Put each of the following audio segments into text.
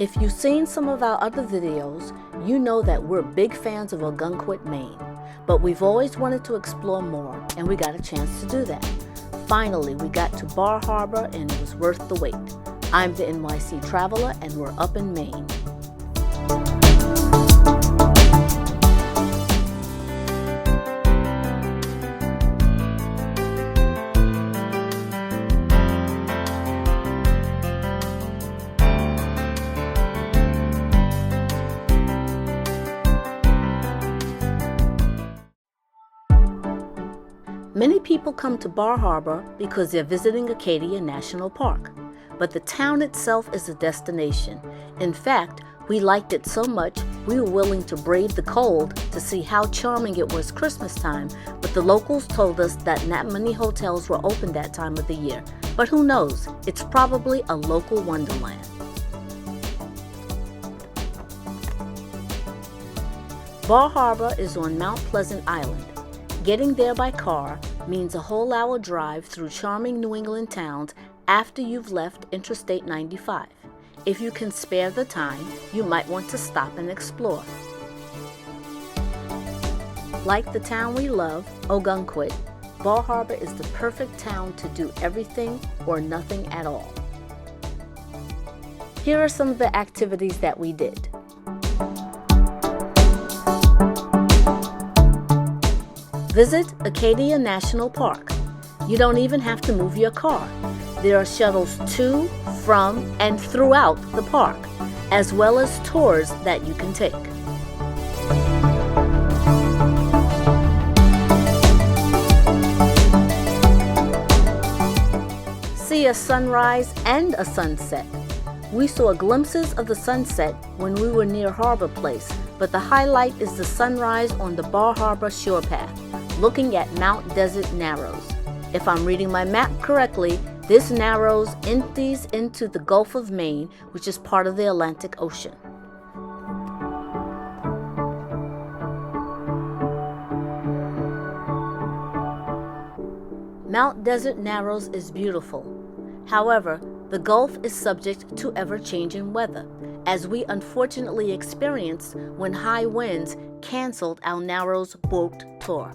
If you've seen some of our other videos, you know that we're big fans of Algonquin, Maine. But we've always wanted to explore more, and we got a chance to do that. Finally, we got to Bar Harbor, and it was worth the wait. I'm the NYC Traveler, and we're up in Maine. Many people come to Bar Harbor because they're visiting Acadia National Park, but the town itself is a destination. In fact, we liked it so much we were willing to brave the cold to see how charming it was Christmas time, but the locals told us that not many hotels were open that time of the year. But who knows, it's probably a local wonderland. Bar Harbor is on Mount Pleasant Island. Getting there by car means a whole hour drive through charming New England towns after you've left Interstate 95. If you can spare the time, you might want to stop and explore. Like the town we love, Algonquin, Bar Harbor is the perfect town to do everything or nothing at all. Here are some of the activities that we did. Visit Acadia National Park. You don't even have to move your car. There are shuttles to, from, and throughout the park, as well as tours that you can take. See a sunrise and a sunset. We saw glimpses of the sunset when we were near Harbor Place, but the highlight is the sunrise on the Bar Harbor shore path, looking at Mount Desert Narrows. If I'm reading my map correctly, this narrows empties into the Gulf of Maine, which is part of the Atlantic Ocean. Mount Desert Narrows is beautiful. However, the Gulf is subject to ever-changing weather, as we unfortunately experienced when high winds canceled our Narrows boat tour.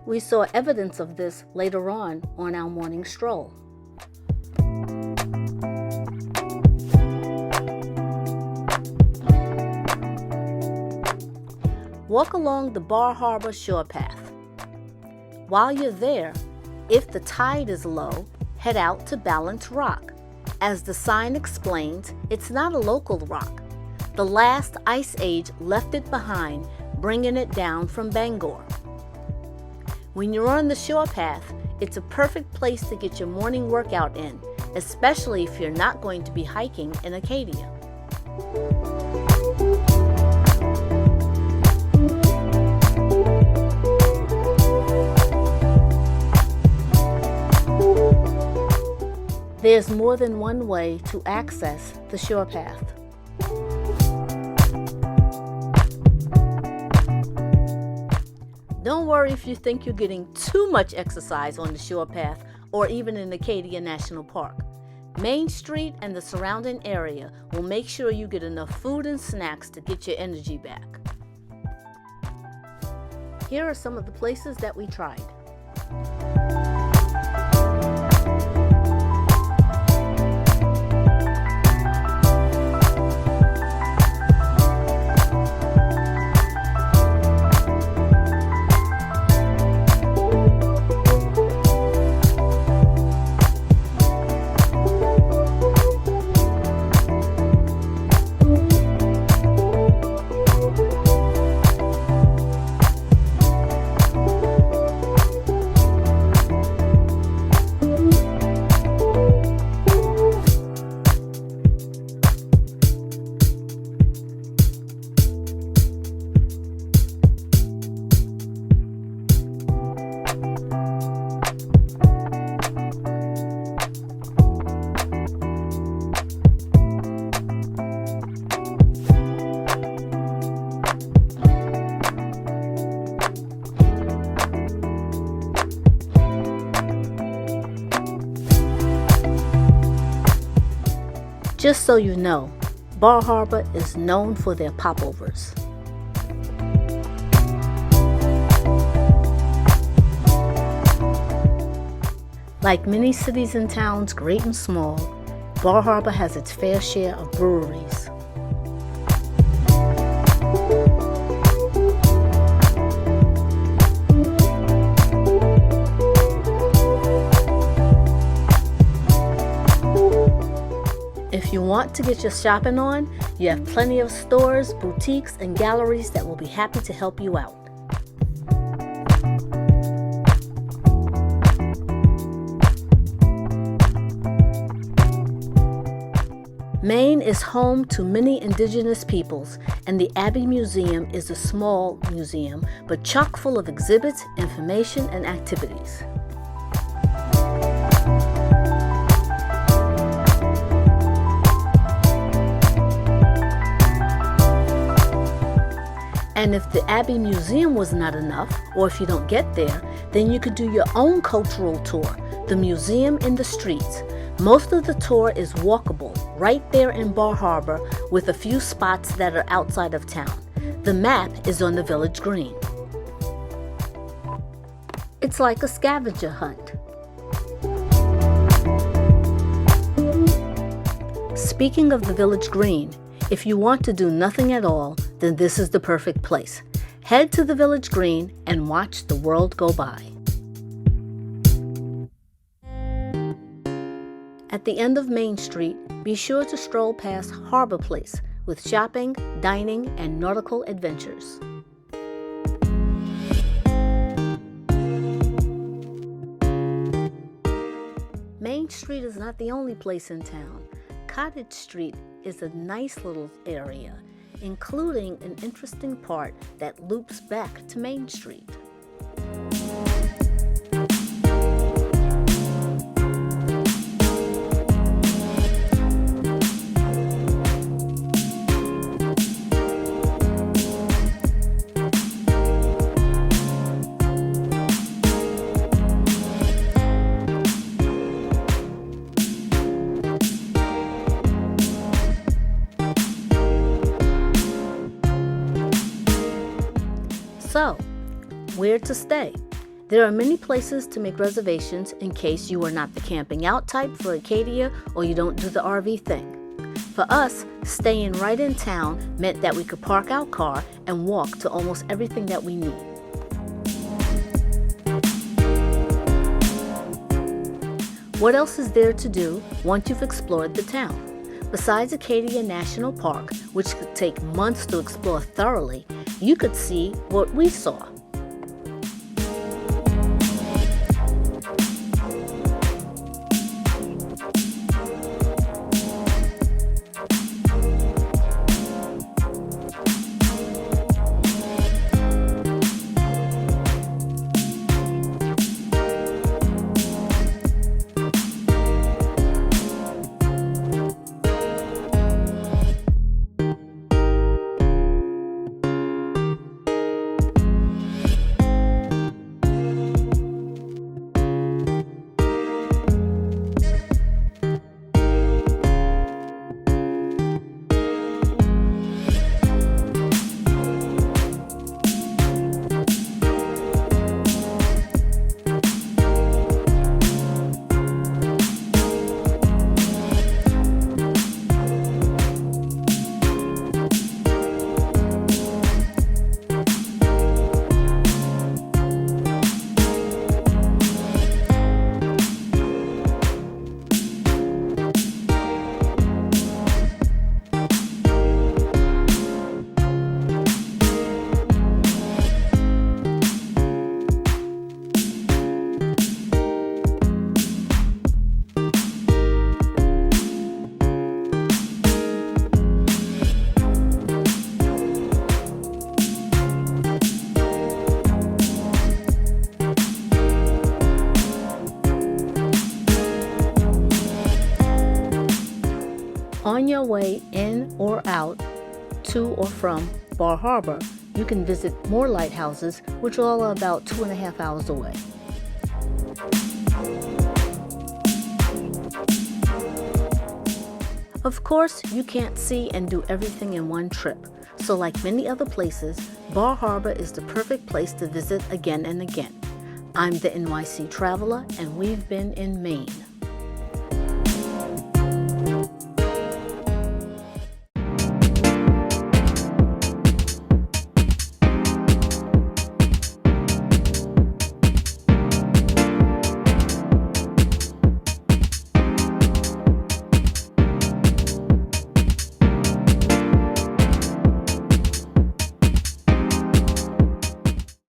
We saw evidence of this later on our morning stroll. Walk along the Bar Harbor shore path. While you're there, if the tide is low, head out to Balance Rock. As the sign explains, it's not a local rock. The last ice age left it behind, bringing it down from Bangor. When you're on the shore path, it's a perfect place to get your morning workout in, especially if you're not going to be hiking in Acadia. There's more than one way to access the shore path. Don't worry if you think you're getting too much exercise on the shore path or even in Acadia National Park. Main Street and the surrounding area will make sure you get enough food and snacks to get your energy back. Here are some of the places that we tried. Just so you know, Bar Harbor is known for their popovers. Like many cities and towns, great and small, Bar Harbor has its fair share of breweries. If you want to get your shopping on, you have plenty of stores, boutiques, and galleries that will be happy to help you out. Maine is home to many indigenous peoples, and the Abbey Museum is a small museum, but chock full of exhibits, information, and activities. And if the Abbey Museum was not enough, or if you don't get there, then you could do your own cultural tour, the Museum in the Streets. Most of the tour is walkable, right there in Bar Harbor, with a few spots that are outside of town. The map is on the village green. It's like a scavenger hunt. Speaking of the village green, if you want to do nothing at all, then this is the perfect place. Head to the village green and watch the world go by. At the end of Main Street, be sure to stroll past Harbor Place with shopping, dining, and nautical adventures. Main Street is not the only place in town. Cottage Street is a nice little area, including an interesting part that loops back to Main Street. So, where to stay? There are many places to make reservations in case you are not the camping out type for Acadia or you don't do the RV thing. For us, staying right in town meant that we could park our car and walk to almost everything that we need. What else is there to do once you've explored the town? Besides Acadia National Park, which could take months to explore thoroughly, you could see what we saw. On your way in or out to or from Bar Harbor, you can visit more lighthouses, which all are about 2.5 hours away. Of course, you can't see and do everything in one trip, so like many other places, Bar Harbor is the perfect place to visit again and again. I'm the NYC Traveler, and we've been in Maine.